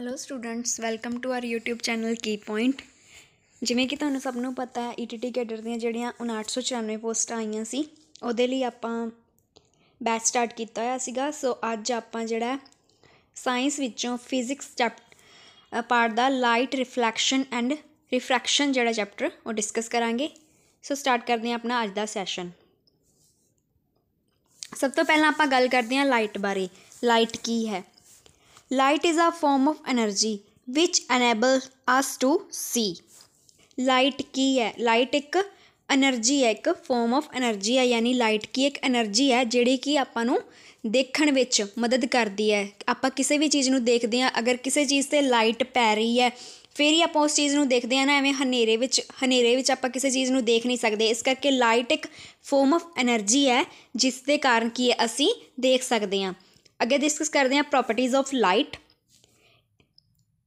Hello students, welcome to our YouTube channel key point. ਜਿਵੇਂ ਕਿ ਤੁਹਾਨੂੰ ਸਭ ਨੂੰ ਪਤਾ ਹੈ, ETT ਕੈਡਰ ਦੀਆਂ ਜਿਹੜੀਆਂ 5994 ਪੋਸਟਾਂ ਆਈਆਂ ਸੀ, ਉਹਦੇ ਲਈ ਆਪਾਂ ਬੈਚ ਸਟਾਰਟ ਕੀਤਾ ਹੋਇਆ ਸੀਗਾ। ਸੋ ਅੱਜ ਆਪਾਂ ਜਿਹੜਾ ਸਾਇੰਸ ਵਿੱਚੋਂ ਫਿਜ਼ਿਕਸ ਪਾਰਟ ਦਾ ਲਾਈਟ ਰਿਫਲੈਕਸ਼ਨ ਐਂਡ ਰਿਫਰੈਕਸ਼ਨ ਜਿਹੜਾ ਚੈਪਟਰ ਉਹ ਡਿਸਕਸ ਕਰਾਂਗੇ। ਸੋ ਸਟਾਰਟ ਕਰਦੇ ਹਾਂ ਆਪਣਾ ਅੱਜ ਦਾ ਸੈਸ਼ਨ। ਸਭ ਤੋਂ ਪਹਿਲਾਂ ਆਪਾਂ ਗੱਲ ਕਰਦੇ ਹਾਂ ਲਾਈਟ ਬਾਰੇ। ਲਾਈਟ ਕੀ ਹੈ? Light is a form of energy which enables us to see. Light ਕੀ ਹੈ? ਲਾਈਟ ਇੱਕ ਐਨਰਜੀ ਹੈ, ਇੱਕ ਫੋਰਮ ਆਫ ਐਨਰਜੀ ਹੈ। ਯਾਨੀ ਲਾਈਟ ਕੀ ਇੱਕ ਐਨਰਜੀ ਹੈ ਜਿਹੜੀ ਕਿ ਆਪਾਂ ਨੂੰ ਦੇਖਣ ਵਿੱਚ ਮਦਦ ਕਰਦੀ ਹੈ। ਆਪਾਂ ਕਿਸੇ ਵੀ ਚੀਜ਼ ਨੂੰ ਦੇਖਦੇ ਹਾਂ, ਅਗਰ ਕਿਸੇ ਚੀਜ਼ 'ਤੇ ਲਾਈਟ ਪੈ ਰਹੀ ਹੈ ਫਿਰ ਹੀ ਆਪਾਂ ਉਸ ਚੀਜ਼ ਨੂੰ ਦੇਖਦੇ ਹਾਂ ਨਾ। ਐਵੇਂ ਹਨੇਰੇ ਵਿੱਚ ਆਪਾਂ ਕਿਸੇ ਚੀਜ਼ ਨੂੰ ਦੇਖ ਨਹੀਂ ਸਕਦੇ। ਇਸ ਕਰਕੇ ਲਾਈਟ ਇੱਕ ਫੋਰਮ ਆਫ ਐਨਰਜੀ ਹੈ ਜਿਸ ਦੇ ਕਾਰਨ ਕੀ ਹੈ ਅਸੀਂ ਦੇਖ ਸਕਦੇ ਹਾਂ। ਅੱਗੇ ਡਿਸਕਸ ਕਰਦੇ ਹਾਂ properties of light.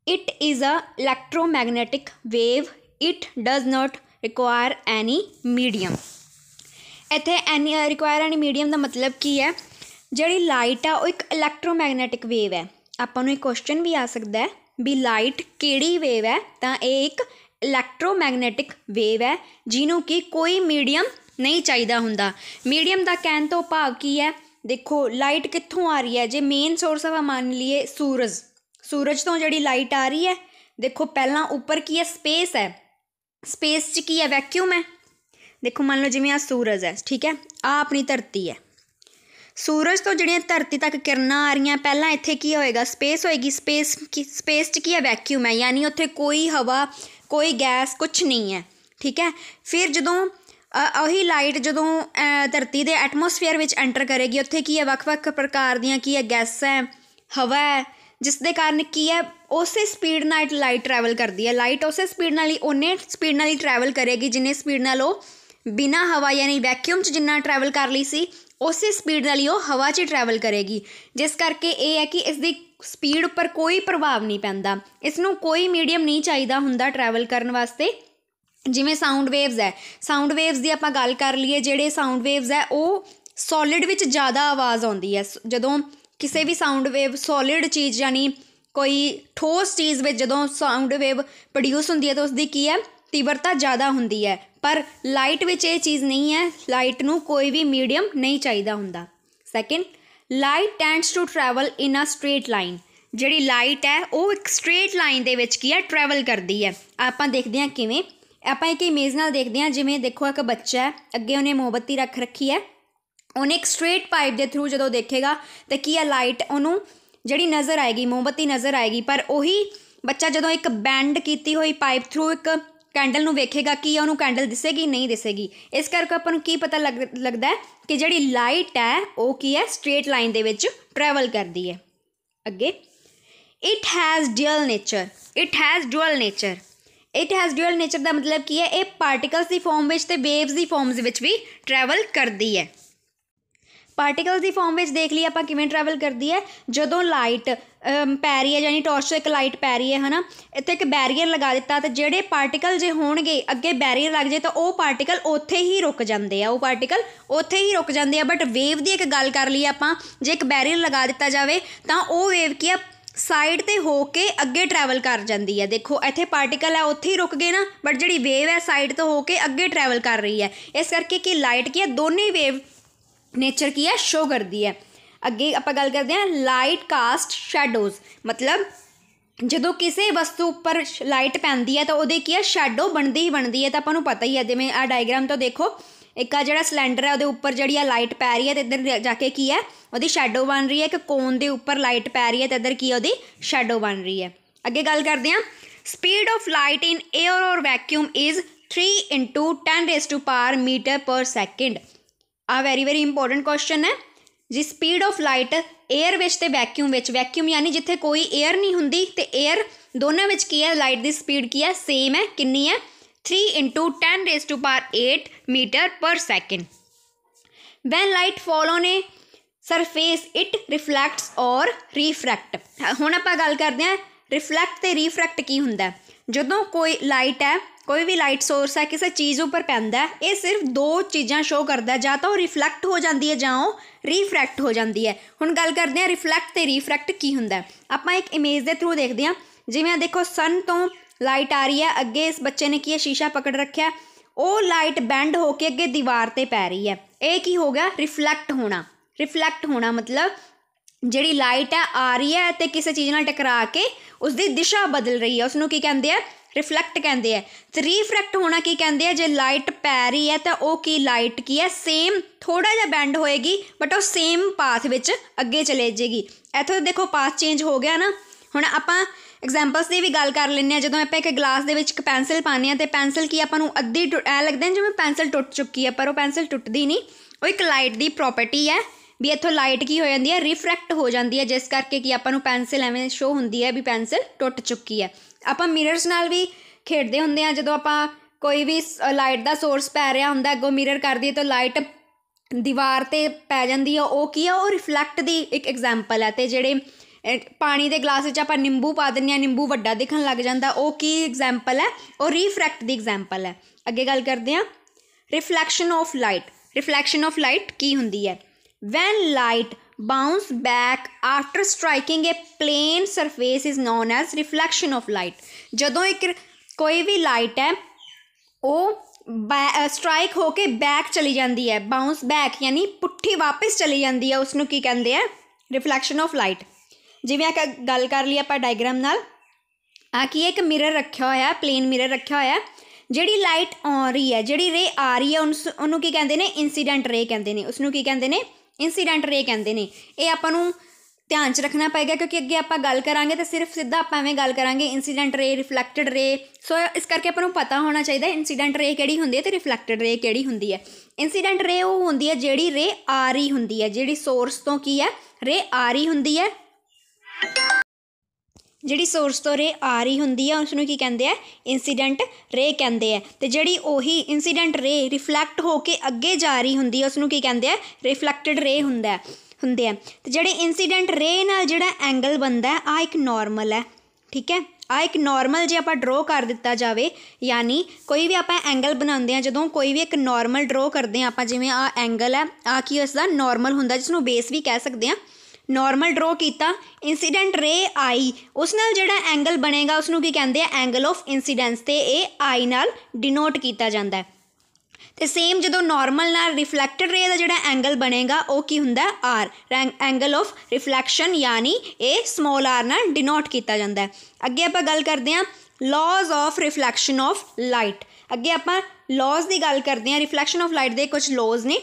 It is a electromagnetic wave. It does not require any medium. ਇੱਥੇ ਰਿਕੁਆਇਰ ਐਨੀ ਮੀਡੀਅਮ ਦਾ ਮਤਲਬ ਕੀ ਹੈ? ਜਿਹੜੀ ਲਾਈਟ ਆ ਉਹ ਇੱਕ ਇਲੈਕਟ੍ਰੋਮੈਗਨੈਟਿਕ ਵੇਵ ਹੈ। ਆਪਾਂ ਨੂੰ ਇਹ ਕੁਐਸਚਨ ਵੀ ਆ ਸਕਦਾ ਹੈ ਵੀ ਲਾਈਟ ਕਿਹੜੀ ਵੇਵ ਹੈ? ਤਾਂ ਇਹ ਇੱਕ ਇਲੈਕਟ੍ਰੋਮੈਗਨੈਟਿਕ ਵੇਵ ਹੈ ਜਿਹਨੂੰ ਕਿ ਕੋਈ ਮੀਡੀਅਮ ਨਹੀਂ ਚਾਹੀਦਾ ਹੁੰਦਾ। ਮੀਡੀਅਮ ਦਾ ਕਹਿਣ ਤੋਂ ਭਾਵ ਕੀ ਹੈ? ਦੇਖੋ ਲਾਈਟ ਕਿੱਥੋਂ ਆ ਰਹੀ ਹੈ? ਜੇ ਮੇਨ ਸੋਰਸ ਆਪਾਂ ਮੰਨ ਲਈਏ ਸੂਰਜ ਤੋਂ ਜਿਹੜੀ ਲਾਈਟ ਆ ਰਹੀ ਹੈ, ਦੇਖੋ ਪਹਿਲਾਂ ਉੱਪਰ ਕੀ ਹੈ? ਸਪੇਸ ਹੈ। ਸਪੇਸ 'ਚ ਕੀ ਹੈ? ਵੈਕਿਊਮ ਹੈ। ਦੇਖੋ ਮੰਨ ਲਓ ਜਿਵੇਂ ਆਹ ਸੂਰਜ ਹੈ, ਠੀਕ ਹੈ, ਆਹ ਆਪਣੀ ਧਰਤੀ ਹੈ। ਸੂਰਜ ਤੋਂ ਜਿਹੜੀਆਂ ਧਰਤੀ ਤੱਕ ਕਿਰਨਾਂ ਆ ਰਹੀਆਂ, ਪਹਿਲਾਂ ਇੱਥੇ ਕੀ ਹੋਏਗਾ? ਸਪੇਸ ਹੋਏਗੀ। ਸਪੇਸ 'ਚ ਕੀ ਹੈ? ਵੈਕਿਊਮ ਹੈ। ਯਾਨੀ ਉੱਥੇ ਕੋਈ ਹਵਾ, ਕੋਈ ਗੈਸ, ਕੁਛ ਨਹੀਂ ਹੈ, ਠੀਕ ਹੈ। ਫਿਰ ਜਦੋਂ ਉਹੀ ਲਾਈਟ ਜਦੋਂ ਧਰਤੀ ਦੇ ਐਟਮੋਸਫੇਅਰ ਵਿੱਚ ਐਂਟਰ ਕਰੇਗੀ, ਉੱਥੇ ਕੀ ਹੈ? ਵੱਖ-ਵੱਖ ਪ੍ਰਕਾਰ ਦੀਆਂ ਕੀ ਹੈ? ਗੈਸਾਂ ਹੈ, ਹਵਾ ਹੈ, ਜਿਸ ਦੇ ਕਾਰਨ ਕੀ ਹੈ? ਉਸੇ ਸਪੀਡ ਨਾਲ ਲਾਈਟ ਟਰੈਵਲ ਕਰਦੀ ਹੈ। ਲਾਈਟ ਉਸੇ ਸਪੀਡ ਨਾਲ ਹੀ, ਓਨੇ ਸਪੀਡ ਨਾਲ ਹੀ ਟਰੈਵਲ ਕਰੇਗੀ ਜਿੰਨੇ ਸਪੀਡ ਨਾਲ ਉਹ ਬਿਨਾਂ ਹਵਾ ਯਾਨੀ ਵੈਕਿਊਮ 'ਚ ਜਿੰਨਾ ਟਰੈਵਲ ਕਰ ਲਈ ਸੀ, ਉਸੇ ਸਪੀਡ ਨਾਲ ਹੀ ਉਹ ਹਵਾ 'ਚ ਟਰੈਵਲ ਕਰੇਗੀ। ਜਿਸ ਕਰਕੇ ਇਹ ਹੈ ਕਿ ਇਸਦੀ ਸਪੀਡ ਉੱਪਰ ਕੋਈ ਪ੍ਰਭਾਵ ਨਹੀਂ ਪੈਂਦਾ। ਇਸ ਨੂੰ ਕੋਈ ਮੀਡੀਅਮ ਨਹੀਂ ਚਾਹੀਦਾ ਹੁੰਦਾ ਟਰੈਵਲ ਕਰਨ ਵਾਸਤੇ। ਜਿਵੇਂ ਸਾਊਂਡ ਵੇਵਜ਼ ਹੈ, ਸਾਊਂਡ ਵੇਵਜ਼ ਦੀ ਆਪਾਂ ਗੱਲ ਕਰ ਲਈਏ, ਜਿਹੜੇ ਸਾਊਂਡ ਵੇਵਜ਼ ਹੈ ਉਹ ਸੋਲਿਡ ਵਿੱਚ ਜ਼ਿਆਦਾ ਆਵਾਜ਼ ਆਉਂਦੀ ਹੈ। ਜਦੋਂ ਕਿਸੇ ਵੀ ਸਾਊਂਡ ਵੇਵ ਸੋਲਿਡ ਚੀਜ਼ ਯਾਨੀ ਕੋਈ ਠੋਸ ਚੀਜ਼ ਵਿੱਚ ਜਦੋਂ ਸਾਊਂਡ ਵੇਵ ਪ੍ਰੋਡਿਊਸ ਹੁੰਦੀ ਹੈ ਤਾਂ ਉਸਦੀ ਕੀ ਹੈ? ਤੀਬਰਤਾ ਜ਼ਿਆਦਾ ਹੁੰਦੀ ਹੈ। ਪਰ ਲਾਈਟ ਵਿੱਚ ਇਹ ਚੀਜ਼ ਨਹੀਂ ਹੈ। ਲਾਈਟ ਨੂੰ ਕੋਈ ਵੀ ਮੀਡੀਅਮ ਨਹੀਂ ਚਾਹੀਦਾ ਹੁੰਦਾ। Second, light tends to travel in a straight line. ਜਿਹੜੀ ਲਾਈਟ ਹੈ ਉਹ ਇੱਕ ਸਟ੍ਰੇਟ ਲਾਈਨ ਦੇ ਵਿੱਚ ਕੀ ਹੈ? ਟਰੈਵਲ ਕਰਦੀ ਹੈ। ਆਪਾਂ ਦੇਖਦੇ ਹਾਂ ਕਿਵੇਂ। ਆਪਾਂ ਇੱਕ ਇਮੇਜ ਨਾਲ ਦੇਖਦੇ ਹਾਂ। ਜਿਵੇਂ ਦੇਖੋ ਇੱਕ ਬੱਚਾ ਹੈ, ਅੱਗੇ ਉਹਨੇ ਮੋਮਬੱਤੀ ਰੱਖ ਰੱਖੀ ਹੈ। ਉਹਨੇ ਇੱਕ ਸਟ੍ਰੇਟ ਪਾਈਪ ਦੇ ਥਰੂ ਜਦੋਂ ਦੇਖੇਗਾ ਤਾਂ ਕੀ ਹੈ? ਲਾਈਟ ਉਹਨੂੰ ਜਿਹੜੀ ਨਜ਼ਰ ਆਏਗੀ, ਮੋਮਬੱਤੀ ਨਜ਼ਰ ਆਏਗੀ। ਪਰ ਉਹੀ ਬੱਚਾ ਜਦੋਂ ਇੱਕ ਬੈਂਡ ਕੀਤੀ ਹੋਈ ਪਾਈਪ ਥਰੂ ਇੱਕ ਕੈਂਡਲ ਨੂੰ ਵੇਖੇਗਾ, ਕੀ ਉਹਨੂੰ ਕੈਂਡਲ ਦਿਸੇਗੀ? ਨਹੀਂ ਦਿਸੇਗੀ। ਇਸ ਕਰਕੇ ਆਪਾਂ ਨੂੰ ਕੀ ਪਤਾ ਲੱਗਦਾ ਹੈ ਕਿ ਜਿਹੜੀ ਲਾਈਟ ਹੈ ਉਹ ਕੀ ਹੈ? ਸਟ੍ਰੇਟ ਲਾਈਨ ਦੇ ਵਿੱਚ ਟਰੈਵਲ ਕਰਦੀ ਹੈ। ਅੱਗੇ, it has dual nature. It has dual nature. It has dual nature ਦਾ ਮਤਲਬ ਕੀ ਹੈ? ਇਹ ਪਾਰਟੀਕਲਸ ਦੀ ਫੋਰਮ ਵਿੱਚ ਅਤੇ ਵੇਵਜ਼ ਦੀ ਫੋਰਮਸ ਵਿੱਚ ਵੀ ਟਰੈਵਲ ਕਰਦੀ ਹੈ। ਪਾਰਟੀਕਲਸ ਦੀ ਫੋਰਮ ਵਿੱਚ ਦੇਖ ਲਈਏ ਆਪਾਂ ਕਿਵੇਂ ਟਰੈਵਲ ਕਰਦੀ ਹੈ। ਜਦੋਂ ਲਾਈਟ ਪੈ ਰਹੀ ਹੈ, ਯਾਨੀ ਟਾਰਚ ਤੋਂ ਇੱਕ ਲਾਈਟ ਪੈ ਰਹੀ ਹੈ, ਹੈ ਨਾ, ਇੱਥੇ ਇੱਕ ਬੈਰੀਅਰ ਲਗਾ ਦਿੱਤਾ ਤਾਂ ਜਿਹੜੇ ਪਾਰਟੀਕਲ ਜੇ ਹੋਣਗੇ ਅੱਗੇ ਬੈਰੀਅਰ ਲੱਗ ਜਾਏ ਤਾਂ ਉਹ ਪਾਰਟੀਕਲ ਉੱਥੇ ਹੀ ਰੁਕ ਜਾਂਦੇ ਆ। ਬਟ ਵੇਵ ਦੀ ਇੱਕ ਗੱਲ ਕਰ ਲਈਏ ਆਪਾਂ, ਜੇ ਇੱਕ ਬੈਰੀਅਰ ਲਗਾ ਦਿੱਤਾ ਜਾਵੇ ਤਾਂ ਉਹ ਵੇਵ ਕੀ ਆ? ਸਾਈਡ 'ਤੇ ਹੋ ਕੇ ਅੱਗੇ ਟਰੈਵਲ ਕਰ ਜਾਂਦੀ ਹੈ। ਦੇਖੋ ਇੱਥੇ ਪਾਰਟੀਕਲ ਹੈ, ਉੱਥੇ ਹੀ ਰੁਕ ਗਏ ਨਾ, ਬਟ ਜਿਹੜੀ ਵੇਵ ਹੈ ਸਾਈਡ ਤੋਂ ਹੋ ਕੇ ਅੱਗੇ ਟਰੈਵਲ ਕਰ ਰਹੀ ਹੈ। ਇਸ ਕਰਕੇ ਕਿ ਲਾਈਟ ਕੀ ਹੈ? ਦੋਨੇ ਵੇਵ ਨੇਚਰ ਕੀ ਹੈ? ਸ਼ੋ ਕਰਦੀ ਹੈ। ਅੱਗੇ ਆਪਾਂ ਗੱਲ ਕਰਦੇ ਹਾਂ ਲਾਈਟ ਕਾਸਟ ਸ਼ੈਡੋਜ਼। ਮਤਲਬ ਜਦੋਂ ਕਿਸੇ ਵਸਤੂ ਉੱਪਰ ਲਾਈਟ ਪੈਂਦੀ ਹੈ ਤਾਂ ਉਹਦੇ ਕੀ ਹੈ? ਸ਼ੈਡੋ ਬਣਦੀ ਹੀ ਬਣਦੀ ਹੈ। ਤਾਂ ਆਪਾਂ ਨੂੰ ਪਤਾ ਹੀ ਹੈ। ਜਿਵੇਂ ਆਹ ਡਾਇਗਰਾਮ ਤੋਂ ਦੇਖੋ, ਇੱਕ ਆ ਜਿਹੜਾ ਸਿਲੰਡਰ ਹੈ ਉਹਦੇ ਉੱਪਰ ਜਿਹੜੀ ਆ ਲਾਈਟ ਪੈ ਰਹੀ ਹੈ ਅਤੇ ਇੱਧਰ ਜਾ ਕੇ ਕੀ ਹੈ? ਉਹਦੀ ਸ਼ੈਡੋ ਬਣ ਰਹੀ ਹੈ। ਇੱਕ ਕੋਨ ਦੇ ਉੱਪਰ ਲਾਈਟ ਪੈ ਰਹੀ ਹੈ ਅਤੇ ਇੱਧਰ ਕੀ ਹੈ? ਉਹਦੀ ਸ਼ੈਡੋ ਬਣ ਰਹੀ ਹੈ। ਅੱਗੇ ਗੱਲ ਕਰਦੇ ਹਾਂ speed of light in air or vacuum is 3 × 10⁻⁴ metre per second. ਆਹ ਵੈਰੀ ਇੰਪੋਰਟੈਂਟ ਕੁਐਸਚਨ ਹੈ। ਜੀ ਸਪੀਡ ਆਫ ਲਾਈਟ ਏਅਰ ਵਿੱਚ ਅਤੇ ਵੈਕਿਊਮ ਵਿੱਚ, ਵੈਕਿਊਮ ਯਾਨੀ ਜਿੱਥੇ ਕੋਈ ਏਅਰ ਨਹੀਂ ਹੁੰਦੀ ਅਤੇ ਏਅਰ, ਦੋਨਾਂ ਵਿੱਚ ਕੀ ਹੈ? ਲਾਈਟ ਦੀ ਸਪੀਡ ਕੀ ਹੈ? ਸੇਮ ਹੈ। ਕਿੰਨੀ ਹੈ? 3 × 10⁸ metre per second. When light fall on a surface it reflects or refract. ਹੁਣ ਆਪਾਂ ਗੱਲ ਕਰਦੇ ਹਾਂ ਰਿਫਲੈਕਟ ਅਤੇ ਰੀਫਰੈਕਟ ਕੀ ਹੁੰਦਾ। ਜਦੋਂ ਕੋਈ ਲਾਈਟ ਹੈ, कोई भी लाइट सोर्स है किसी चीज़ उपर पैंदा है, ये सिर्फ दो चीज़ां शो करता है, या तो रिफ्लैक्ट हो जाती है जां रीफ्रैक्ट हो जाती है। हुण गल करते हैं रिफ्लैक्ट ते रीफ्रैक्ट की हुंदा है। आपां एक इमेज के थ्रू देखते हैं, जिवें देखो सन तो लाइट आ रही है, अगे इस बच्चे ने की शीशा पकड़ रखा, वो लाइट बैंड होके अगे दीवार ते पै रही है, ये की हो गया रिफ्लैक्ट होना। रिफ्लैक्ट होना मतलब जिहड़ी लाइट है आ रही है तो किसी चीज़ नाल टकरा के उसकी दिशा बदल रही है, उसनूं की कहंदे आ रिफ्लैक्ट कहते हैं। तो रीफ्रैक्ट होना की कहते हैं, जो लाइट पै रही है तो वह की लाइट की है सेम थोड़ा जिहा बैंड होएगी बट वो सेम पाथ विच अगे चले जाएगी। इत्थों देखो पाथ चेंज हो गया ना। हुण आपां एग्जाम्पल्स की भी गल कर लें, जो आप एक गिलास के एक पेंसिल पाने तो पेंसिल की आपू अद्धी ऐ लगता है जिवें पेंसिल टुट चुकी है, पर वो पेंसिल टुटदी नहीं, वो एक लाइट की प्रॉपर्टी है भी इत्थों लाइट की हो जाती है रिफ्रैक्ट हो जाती है, जिस करके कि आपां नूं पेंसिल एवें शो होंदी है भी पेंसिल टुट चुकी है। आपां मिरर्स नाल भी खेडदे हुंदे आ, जदों आपां कोई भी लाइट का सोर्स पै रहा हुंदा अगों मिरर कर दईए तो लाइट दीवार ते पै जाती है, वो की है वो रिफ्लैक्ट की एक एग्जाम्पल है। तो जिहड़े पानी के गिलास विच आपां निंबू पा दिंदे आ, निंबू वड्डा दिखण लग जांदा, वो की एग्जाम्पल है, वो रीफ्रैक्ट की एग्जाम्पल है। अगे गल करते हैं reflection of light. Reflection of light की हुंदी है when light bounce back after striking a plane surface is known as reflection of light। जदों एक कोई भी लाइट है वो स्ट्राइक होके बैक चली जाती है, बाउंस बैक यानी पुट्ठी वापस चली जाती है, उसनूं की कहते हैं रिफ्लैक्शन ऑफ लाइट। जिवें एक गल कर ली आपां डायग्राम नाल, आ की एक मिरर रखा होया, प्लेन मिरर रखा होया, जिहड़ी लाइट आ रही है, जिहड़ी रे आ रही है उन्होंने की कहते हैं इंसीडेंट रे कहते हैं, उसनूं की कहते हैं इंसीडेंट रे कहते हैं। ये आपां नूं ध्यान च रखना पएगा क्योंकि अगे आपां गल करांगे तो सिर्फ सीधा आपां एवें गल करांगे इंसीडेंट रे रिफ्लैक्टेड रे, सो इस करके आपां नूं पता होना चाहिए इंसीडेंट रे किहड़ी हुंदी है तो रिफ्लैक्टेड रे किहड़ी हुंदी है। इंसीडेंट रे वो हुंदी है जिहड़ी रे आ रही हुंदी है, जिहड़ी सोर्स तो की है रे आ रही हुंदी है, जिहड़ी सोर्स तो रे आ रही हुंदी है उसनूं की कहंदे आ इंसीडेंट रे कहंदे आ। ते जिहड़ी ओही इंसीडेंट रे रिफ्लैक्ट होके अगे जा रही हुंदी है उसनूं की कहंदे आ रिफ्लैक्टेड रे हुंदे आ। ते जिहड़े इंसीडेंट रे नाल जिहड़ा एंगल बनदा है आ एक नॉर्मल है, ठीक है। आ एक नॉर्मल जे आपां ड्रॉ कर दिता जाए, यानी कोई भी आपां एंगल बनाते हैं, जदों कोई भी एक नॉर्मल ड्रॉ करते हैं आपां, जिवें आ एंगल है, आ की उसका नॉर्मल हुंदा जिसनूं बेस भी कह सकते हैं। नॉर्मल ड्रॉ किया, इंसीडेंट रे आई, उस नाल जिहड़ा एंगल बनेगा उसनूं की कहंदे आ एंगल ऑफ इंसीडेंस, ते ये आई नाल डिनोट किया जाता है। तो सेम जो नॉर्मल नाल रिफ्लैक्टेड रे का जिहड़ा एंगल बनेगा वो की हुंदा आर, एंगल ऑफ रिफ्लैक्शन, यानी ये स्मॉल आर नाल डिनोट किया जाता है। अगे आपां गल करते हैं laws of reflection of light. अगे आपां लॉज की गल करते हैं, रिफ्लैक्शन ऑफ लाइट के कुछ लॉज ने।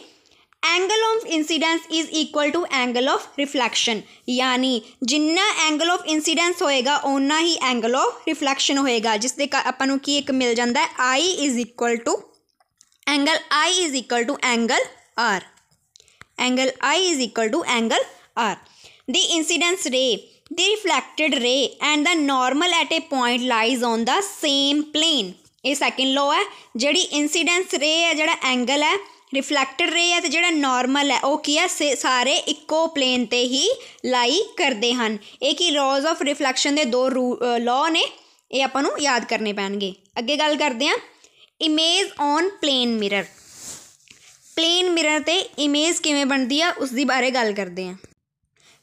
Angle of incidence is equal to angle of reflection, यानी जिन्ना एंगल ऑफ इंसीडेंस होएगा उन्ना ही एंगल ऑफ रिफ्लैक्शन होएगा, जिससे आपां नूं की एक मिल जाता है I is equal to angle I is equal to angle R, angle I is equal to angle R. The incidence ray, the reflected ray and the normal at a point lies on the same plane. ये second law है। जिहड़ी incidence रे है, जिहड़ा angle है, रिफ्लैक्टेड रे है, तो जिहड़ा नॉर्मल है वो की है सारे इक्को प्लेन ते ही लाई करते हैं। ये की लॉज ऑफ रिफ्लैक्शन के दो लॉ ने, ये आपां नूं याद करने पैणगे। अगे गल करते हैं image on plane mirror. Plane mirror ते इमेज किवें बनती है उसकी बारे गल करते हैं।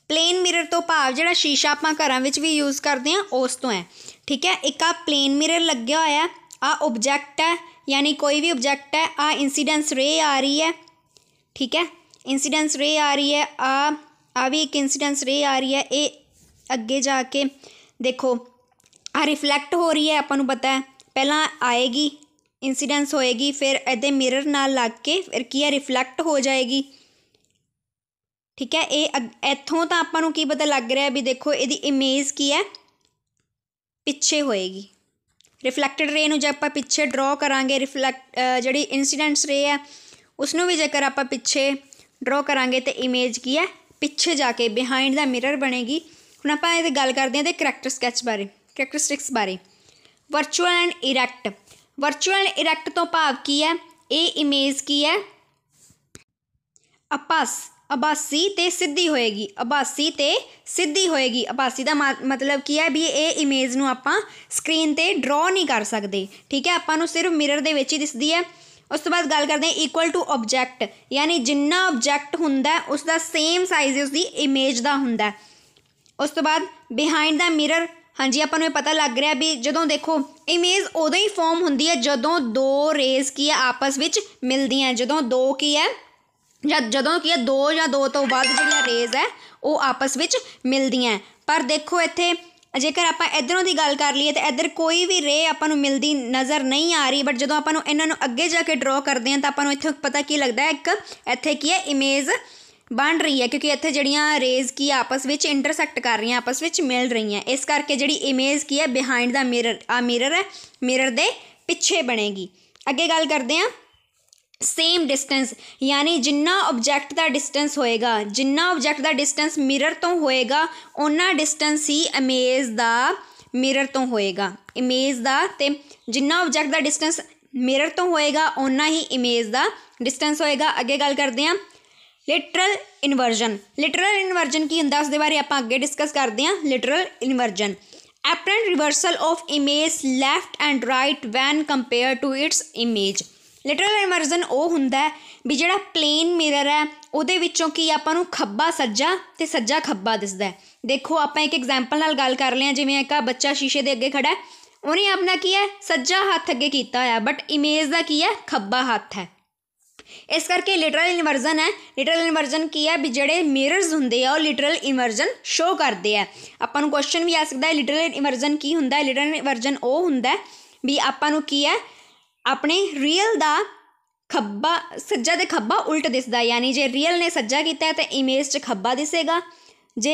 प्लेन मिरर तो भाव जिहड़ा शीशा आपां घरां विच भी यूज़ करते हैं उस तो है, ठीक है। एक आ प्लेन मिरर लग्या होया है, आ ऑब्जेक्ट है, यानी कोई भी ऑब्जेक्ट है, आ इंसीडेंस रे आ रही है, ठीक है, इंसीडेंस रे आ रही है, आ भी एक इंसीडेंस रे आ रही है। ये अगे जाके देखो आ रिफ्लैक्ट हो रही है, आपां नूं पता है पहला आएगी इंसीडेंस होएगी, फिर इहदे मिरर नाल लग के फिर की है रिफ्लैक्ट हो जाएगी, ठीक है। ये इत्थों तो आपां नूं की पता लग रहा है भी देखो इहदी इमेज की है पिछे होएगी। रिफ्लैक्टेड रे नूं जे आपां पिछे ड्रॉ करांगे, जिहड़ी इंसीडेंस रे है उसनूं भी जेकर आपां पिछे ड्रॉ करांगे तो इमेज की है पिछे जाके बिहाइंड द मिरर बनेगी। हुण आपां इहदी गल करदे हां ते करैक्टर स्कैच बारे, करैक्टरिस्टिक्स बारे। Virtual and erect. Virtual and erect तो भाव की है, ये इमेज की है आपस आभासी ते सीधी होएगी, आभासी ते सीधी होएगी। आभासी का मतलब की है भी ये इमेज नूं आपां स्क्रीन ते ड्रॉ नहीं कर सकते, ठीक है, आपां नूं सिर्फ मिरर दे विच ही दिसदी है। उस तो बाद गल करते हैं इक्वल टू ऑब्जैक्ट, यानी जिन्ना ऑब्जैक्ट हुंदा उसका सेम साइज उसकी इमेज का हुंदा। उस तो बाद बिहाइंड द मिरर, हाँ जी आपां नूं पता लग रहा भी जदों देखो इमेज उदों ही फॉर्म हुंदी है जदों दो रेज की है आपस विच मिलदियां, जदों दो की है ਜਾਂ ਜਦੋਂ ਕੀ ਹੈ दो या दो तो ਵੱਧ ਜਿਹੜੀਆਂ रेज है वो आपस ਵਿੱਚ ਮਿਲਦੀਆਂ। पर देखो ਇੱਥੇ ਜੇਕਰ ਆਪਾਂ ਇੱਧਰੋਂ ਦੀ ਗੱਲ ਕਰ ਲਈਏ ਤਾਂ ਇੱਧਰ ਕੋਈ ਵੀ ਰੇ ਆਪਾਂ ਨੂੰ ਮਿਲਦੀ ਨਜ਼ਰ ਨਹੀਂ ਆ ਰਹੀ, ਬਟ ਜਦੋਂ ਆਪਾਂ ਨੂੰ ਇਹਨਾਂ ਨੂੰ ਅੱਗੇ ਜਾ ਕੇ ਡਰਾ ਕਰਦੇ ਹਾਂ ਤਾਂ ਆਪਾਂ ਨੂੰ ਇੱਥੇ ਪਤਾ ਕੀ ਲੱਗਦਾ ਹੈ, ਇੱਕ ਇੱਥੇ ਕੀ ਹੈ ਇਮੇਜ बन रही है, क्योंकि इत्थे जड़ियाँ रेज की आपस में इंटरसैक्ट कर रही हैं, आपस में मिल रही हैं, इस करके जी इमेज की है बिहाइंड द मिरर, आ मिरर है, मिरर दे पिछे बनेगी। अगे गल करते हैं सेम डिस्टेंस, यानी जिन्ना ऑब्जैक्ट का डिस्टेंस होएगा, जिन्ना ऑब्जैक्ट का डिस्टेंस मिरर तो होएगा उन्ना डिस्टेंस ही इमेज का मिरर तो होएगा। इमेज का ते जिन्ना ऑब्जैक्ट का डिस्टेंस मिरर तो होएगा उन्ना ही इमेज का डिस्टेंस होएगा। अगे गल करते हैं लिटरल इनवर्जन। लिटरल इनवर्जन की हुंदा उसदे बारे आपां अगे डिस्कस करते हैं। Lateral inversion apparent reversal of image left and right when compare to its image. Lateral inversion वो हुंदा है भी जिहड़ा प्लेन मिरर है उहदे विचों की आपां नूं खब्बा सज्जा ते सज्जा खब्बा दिसदा है। देखो आपां एक एग्जाम्पल नाल गल कर लें, जिवें एक बच्चा शीशे दे अगे खड़ा है, उहने अपना की है सज्जा हत्थ अगे कीता होया, बट इमेज का की है खब्बा हत्थ है। इस करके लिटरल इनवर्जन है। लिटरल इनवर्जन की है भी जोड़े मिरर्स होंगे वो लिटरल इनवर्जन शो करते हैं। आपां नूं क्वेश्चन भी आ सकता है लिटरल इनवर्जन की हुंदा है। लिटरल इनवर्जन वो हुंदा है भी आपां नूं की है अपने रियल दा खब्बा सज्जा ते खब्बा उल्ट दिसदा, यानी जे रियल ने सज्जा कीता है तो इमेज च खब्बा दिसेगा, जे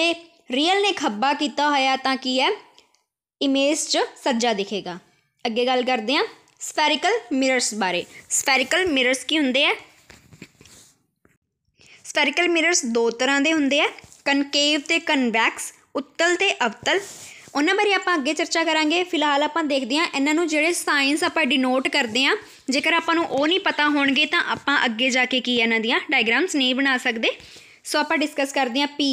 रियल ने खब्बा कीता होया तां की है इमेज च सज्जा दिखेगा। अगे गल करते हैं स्फेरिकल मिरर्स बारे। स्फेरिकल मिरर्स की हुंदे है, स्फेरिकल मिरर्स दो तरह के होंगे है, कनकेव ते कन्वैक्स, उत्तल ते अवतल। उन्होंने बारे आप अगे चर्चा करांगे। फिलहाल आप देखते हैं इन्हों जो साइंस आप डिनोट करते हैं, जेकर आपू वो नहीं पता होणगे तो आप अगे जाके की इन्हां दियां डायग्राम्स नहीं बना सकते। सो आप डिस्कस करते हैं पी।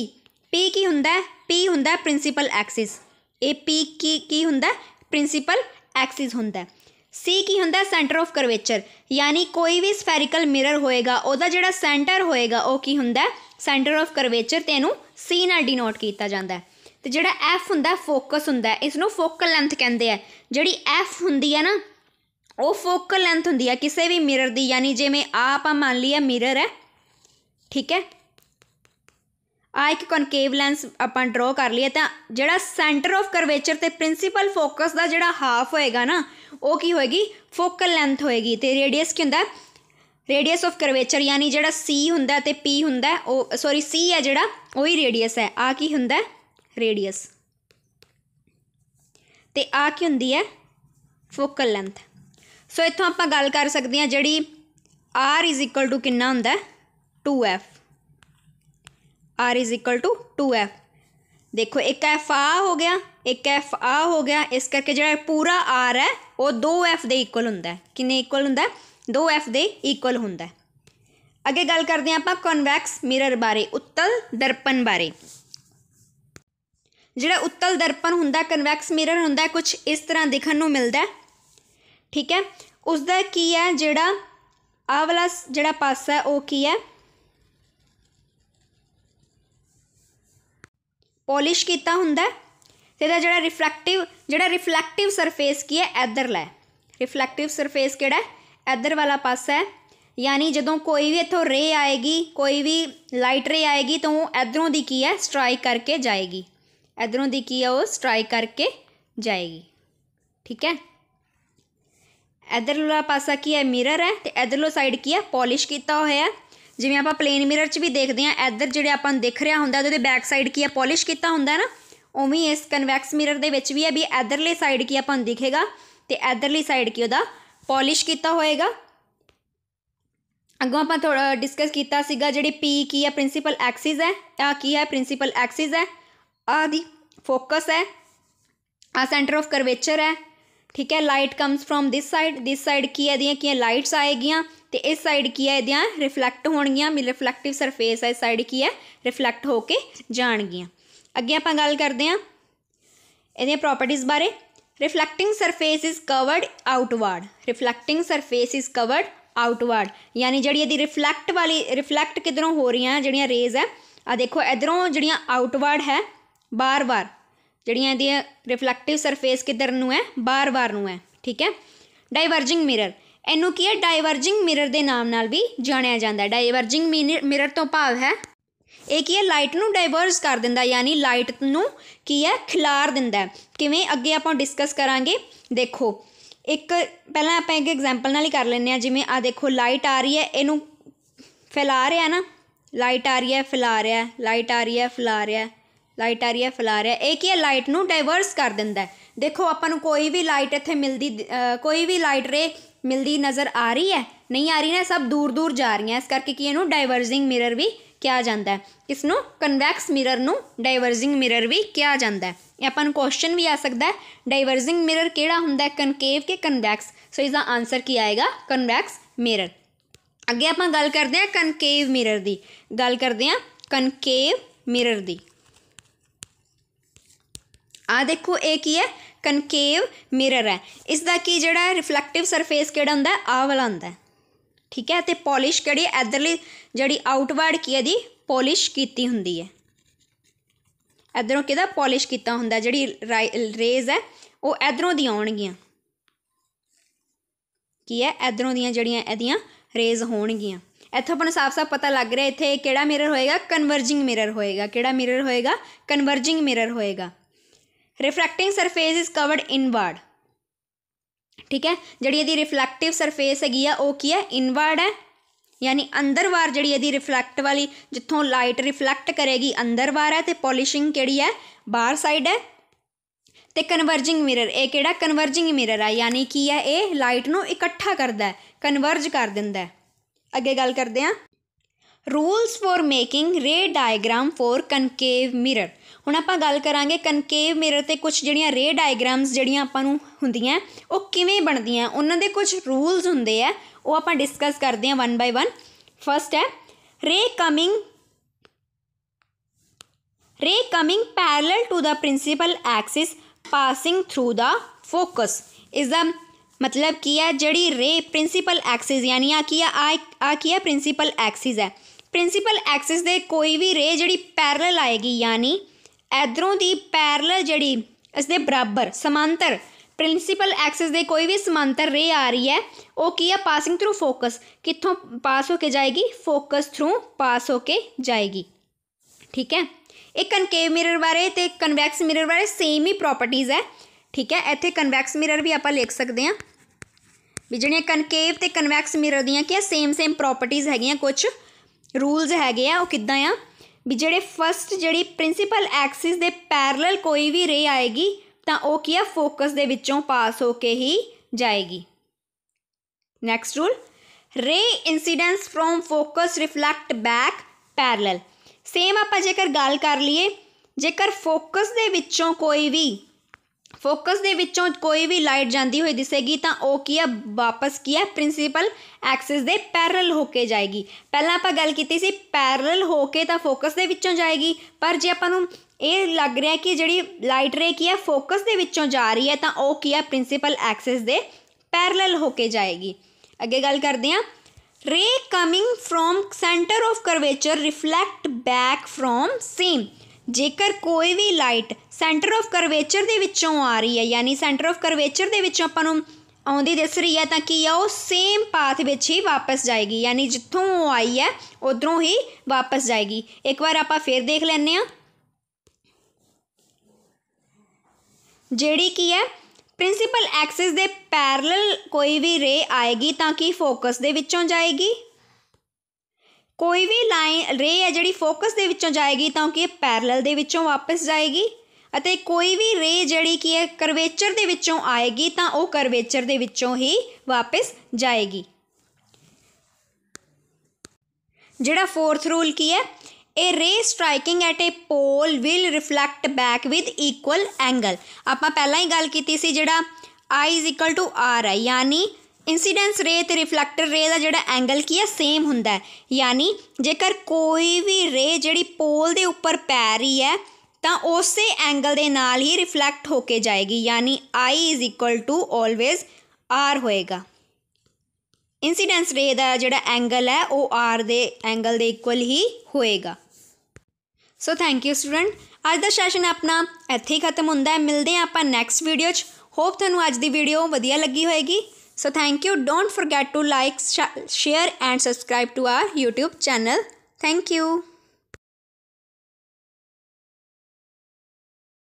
पी की हुंदा है, पी हुंदा है प्रिंसीपल एक्सिस। ए पी की हुंदा है प्रिंसीपल एक्सिस हुंदा है। सी की हुंदा सेंटर ऑफ करवेचर, यानी कोई भी स्फेरिकल मिरर होएगा उहदा जिहड़ा सेंटर होएगा वो की हुंदा सेंटर ऑफ करवेचर, ते इहनूं सी नाल डिनोट किया जाता है। तो जिहड़ा एफ हुंदा फोकस हुंदा, इसनूं फोकल लेंथ कहते हैं। जिहड़ी एफ हुंदी है ना वो फोकल लेंथ हुंदी है किसी भी मिरर दी, यानी जिवें आप मान लिया मिरर है, ठीक है, आ एक कॉनकेव लेंस आपां ड्रॉ कर लिया, तो जिहड़ा सेंटर ऑफ करवेचर ते प्रिंसीपल फोकस का जिहड़ा हाफ होएगा ना वो की होएगी फोकल लेंथ होएगी। तो रेडियस की हुंदा रेडियस ऑफ करवेचर, यानी जिहड़ा सी हुंदा ते पी हुंदा ओ सॉरी सी है जिहड़ा वही रेडियस है। आ की हुंदा रेडियस ते आ की हुंदी है फोकल लेंथ। सो इत्थों आपां गल कर सकते हैं जिहड़ी आर इज इक्वल टू कितना हुंदा 2F। R is equal to 2F। देखो एक एफ आ हो गया, एक एफ आ हो गया, इस करके जो पूरा आर है वो 2F दे इक्वल हुंदा है। किन्ने इक्वल हुंदा 2F दे इक्वल हुंदा है। अगे गल करते हैं आपां कॉन्वैक्स मिरर बारे, उत्तल दर्पण बारे। जिहड़ा उत्तल दर्पण हुंदा कन्वैक्स मिरर हुंदा कुछ इस तरह दिखण नूं मिलदा है, ठीक है। उसदा की है जिहड़ा आ वाला जिहड़ा पासा है वो की है पॉलिश किया हुंदा है, ते दा जिहड़ा रिफ्लैक्टिव सरफेस की है इधरला है। रिफ्लैक्टिव सरफेस किहड़ा है इधर वाला पासा है, यानी जदों कोई भी इत्थों रे आएगी, कोई भी लाइट रे आएगी तो वो इधरों दी की है स्ट्राइक करके जाएगी, इधरों दी की है वो स्ट्राइक करके जाएगी, ठीक है। इधरला पासा की है मिरर है, तो इधरलो साइड की है पॉलिश किया होया है। जिवें आपां प्लेन मिरर च भी देखते हैं इधर जिहड़े आपां दिख रहा हुंदा उहदे बैक साइड की है पॉलिश किया हुंदा ना, उवें इस कन्वैक्स मिरर दे विच भी है भी इधरले साइड की आपां दिखेगा तो इधरली साइड की उहदा पॉलिश किया होएगा। अगों आपां थोड़ा डिस्कस किया सीगा जिहड़ी पी की है प्रिंसीपल एक्सिस है, आ की है प्रिंसीपल एक्सिस है, आ दी फोकस है, आ सेंटर ऑफ करवेचर है, ठीक है। Light comes from this side की है लाइट्स आएगियाँ, तो इस साइड की है इहदियां रिफ्लैक्ट होणगियां, रिफ्लैक्टिव सरफेस है इस साइड की है रिफ्लैक्ट होके जाणगियां। अगे आपां गल करदे हां इहदियां प्रॉपर्टीज़ बारे। Reflecting surface is curved outward, reflecting surface is curved outward, यानी जिहड़ी इहदी रिफ्लैक्ट किधरों हो रही हैं जिहड़ियां रेज है, आ देखो इधरों जिहड़ियां आउटवर्ड है बार बार, जिहड़ियां इहदियां रिफ्लैक्टिव सरफेस किधर नूं है बार बार नूं है, ठीक है। डाइवर्जिंग मिरर, इनू की है डाइवर्जिंग मिरर के नाम नाल भी जानिया जाता है। डाइवर्जिंग मिरर तो भाव है ये की है लाइट नू डाइवर्ज कर दिंदा, यानी लाइट नू की है खिलार दिंदा। किवें अगे आपां डिस्कस करांगे। देखो एक पहला आप एक एग्जाम्पल नाल ही कर लें, जिमें आ देखो लाइट आ रही है, इनू फैला रहा है ना, लाइट आ रही है फैला रहा है, लाइट आ रही है फैला रहा है, लाइट आ रही है फैला रहा है, ये की है लाइट नू डाइवर्स कर दिंदा है। देखो आपां नू कोई भी लाइट इत्थे मिलदी कोई भी लाइट रे मिलती नज़र आ रही है, नहीं आ रही ना, सब दूर दूर जा रही हैं, इस करके कि इनू डाइवर्जिंग मिरर भी कहा जाता है। इसनू कन्वैक्स मिरर नू डाइवर्जिंग मिरर भी कहा जाता है। आपां नू क्वेश्चन भी आ सकता है डाइवर्जिंग मिरर किहड़ा हुंदा है, कनकेव के कन्वैक्स। सो इसका आंसर की आएगा कन्वैक्स मिरर। अगे आपां गल करते हैं कनकेव मिरर की, गल करते हैं कनकेव मिरर की। आ देखो ये की है कनकेव मिरर है, इसका की जड़ा रिफ्लैक्टिव सरफेस किहड़ा हुंदा है आ वाला हुंदा है, ठीक है। तो पॉलिश किहड़ी इधरली जिहड़ी आउटवर्ड की है दी पॉलिश कीती हुंदी है, इधरों किहदा पॉलिश कीता हुंदा, जिहड़ी रेज है वो इधरों दी आउणगियां, की है इधरों दियां जिहड़ियां इहदियां रेज होणगियां। इत्थों अपन साफ साफ पता लग रहा है इत्थे किहड़ा मिरर होएगा, कन्वर्जिंग मिरर होएगा। किहड़ा मिरर होएगा, कन्वर्जिंग मिरर होएगा। Refracting surface is covered inward, ठीक है। जिहड़ी इहदी रिफ्लैक्टिव सरफेस हैगी आ वो की है इनवर्ड है, यानी अंदर वार जिहड़ी इहदी रिफ्लैक्ट वाली जिथों लाइट रिफ्लैक्ट करेगी अंदर वार है, तो पॉलिशिंग किहड़ी है बाहर साइड है। तो कन्वर्जिंग मिरर ये किहड़ा कन्वर्जिंग मिरर है, यानी की है ये लाइट नू इकट्ठा करता है, कन्वर्ज कर दिंदा है। अगे गल करते हैं रूल्स फॉर मेकिंग रे डायग्राम फॉर कनकेव मिरर। हुण आपां गल करांगे कनकेव मिरर ते कुछ जिहड़ियां रे डायग्राम्स जिहड़ियां आपां नूं हुंदियां वो किवें बनदियां, उन्हां दे कुछ रूल्स हुंदे आ, वो आपां डिस्कस करते हैं वन बाय वन। फर्स्ट है ray coming parallel to the principal axis passing through the focus. इसका मतलब की है जिहड़ी रे प्रिंसीपल एक्सिस यानी आ की है प्रिंसीपल एक्सिस है, प्रिंसीपल एक्सिस दे कोई भी रे जिहड़ी पैरेलल आएगी, यानी इधरों दी पैरेलल जिहड़ी इसदे बराबर समांतर प्रिंसीपल एक्सिस दे कोई भी समांतर रे आ रही है वो की है पासिंग थ्रू फोकस, कित्थों पास होके जाएगी, फोकस थ्रू पास होके जाएगी, ठीक है। एक कनकेव मिरर बारे ते कन्वैक्स मिरर बारे सेम ही प्रॉपर्टीज़ है, ठीक है। इत्थे कन्वैक्स मिरर भी आपां लिख सकते हैं भी जिहड़ियां कनकेव ते कन्वैक्स मिरर दियां क्या सेम प्रॉपर्टीज़ हैगियां, कुछ रूल्स हैगे आ, वो किद्दां आ भी जिहड़े फस्ट जिहड़ी प्रिंसीपल एक्सिस दे पैरेलल कोई भी रे आएगी तां वो की है फोकस दे विचों पास होके ही जाएगी। नैक्सट रूल रे incidence from focus reflect back parallel. Same आपां जेकर गल कर लीए जेकर फोकस दे विचों कोई भी लाइट जाती हुई दिसेगी तो वह की है वापस की है प्रिंसीपल एक्सिस दे पैरेलल होके जाएगी। पहला आपां गल कीती सी पैरेलल होके तो फोकस दे विचों जाएगी, पर जे आपां नूं ये लग रहा है कि जिहड़ी लाइट रे की है फोकस दे विचों जा रही है तो वह की है प्रिंसीपल एक्सिस दे पैरेलल होके जाएगी। अगे गल करते हैं ray coming from centre of curvature reflect back from same. जेकर कोई भी लाइट सेंटर ऑफ करवेचर दे विचों आ रही है, यानी सेंटर ऑफ करवेचर दे विचों आपां नूं आउंदी दिस रही है, तो की है वो सेम पाथ विच ही वापस जाएगी, यानी जिथों वो आई है उधरों ही वापस जाएगी। एक बार आपां फिर देख लैंदे आ जिहड़ी की है प्रिंसीपल एक्सिस दे पैरेलल कोई भी रे आएगी तो कि फोकस दे विचों जाएगी, कोई भी लाइन रे है जिहड़ी फोकस दे विचों जाएगी तो कि पैरेलल दे विचों वापस जाएगी, अते कोई भी रे जिहड़ी की है करवेचर दे विचों आएगी तो वह करवेचर दे विचों ही वापस जाएगी। जिहड़ा फोर्थ रूल की है a ray striking at a pole will reflect back with equal angle. आपां पहला ही गल कीती सी जिहड़ा I is equal to R है, यानी इंसीडेंस रे ते रिफ्लैक्टर रे का जिहड़ा एंगल की है सेम हुंदा है, यानी जेकर कोई भी रे जिहड़ी पोल दे उपर पै रही है तो उस एंगल के नाल ही रिफ्लैक्ट होके जाएगी, यानी I is equal to always R होएगा। इंसीडेंस रे का जिहड़ा एंगल है वो आर दे एंगल के इक्वल ही होएगा। सो थैंक यू स्टूडेंट, अज का सैशन अपना इत्थे ही खत्म होंदा है। मिलते हैं आपां नैक्सट वीडियो च। होप तुहानूं अज दी वीडियो वधिया लगी होएगी। So thank you, don't forget to like, share and subscribe to our YouTube channel. Thank you.